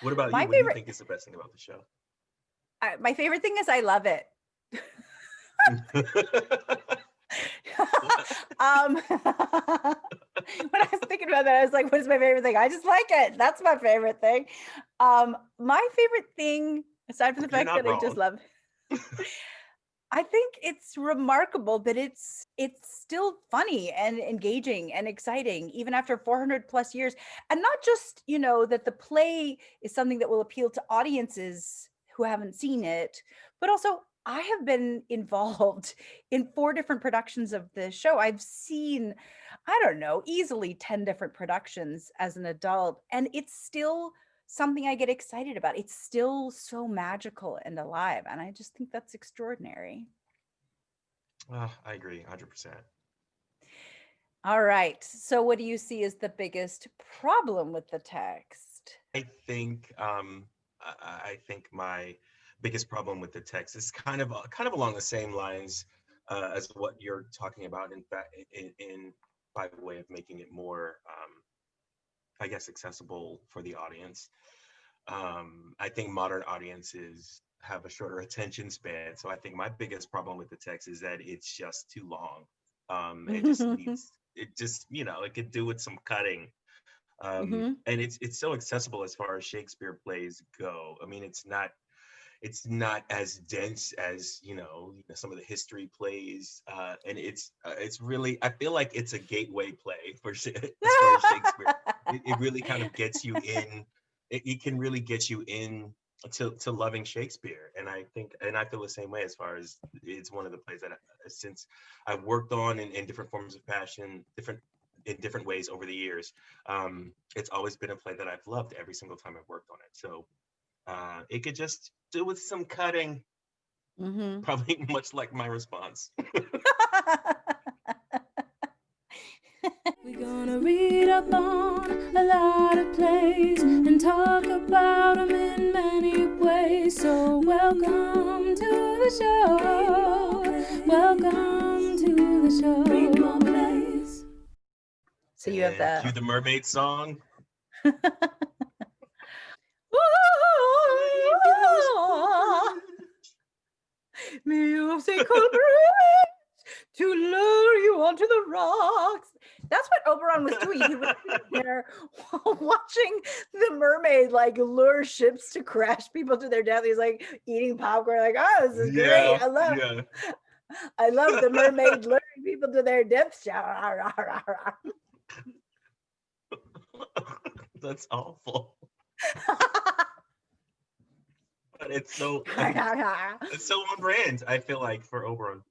What about My you? What do you favorite, think is the best thing about the show? my favorite thing is I love it. When I was thinking about that, I was like, what is my favorite thing? I just like it. That's my favorite thing. My favorite thing, aside from the You're fact not that I just wrong. love, I think it's remarkable that it's still funny and engaging and exciting even after 400 plus years. And not just, that the play is something that will appeal to audiences who haven't seen it, but also I have been involved in 4 different productions of the show. I've seen, I don't know, easily 10 different productions as an adult, and it's still something I get excited about. It's still so magical and alive, and I just think that's extraordinary. I agree, 100%. All right. So what do you see as the biggest problem with the text? I think I think my biggest problem with the text is kind of along the same lines as what you're talking about. In fact, in by way of making it more, I guess, accessible for the audience. I think modern audiences have a shorter attention span, so I think my biggest problem with the text is that it's just too long. It just it could do with some cutting. Hmm. And it's so accessible as far as Shakespeare plays go. I mean, it's not as dense as some of the history plays, and it's really, I feel like it's a gateway play as far as Shakespeare. It really kind of gets you in. It can really get you in to loving Shakespeare, and I feel the same way as far as it's one of the plays that since I've worked on in different forms of passion, in different ways over the years. It's always been a play that I've loved every single time I've worked on it. So it could just do with some cutting, Hmm. probably much like my response. We're gonna read up on a lot of plays and talk about them in many ways. So welcome to the show. Welcome to the show. Read more plays. So you have And cue the the mermaid song. musical breeze to lure you onto the rocks. That's what Oberon was doing. He was sitting there watching the mermaid like lure ships to crash people to their death. He's like eating popcorn, like, oh, this is great. Yeah, yeah. I love the mermaid luring people to their deaths. That's awful. But it's so on brand, I feel like, for Oberon.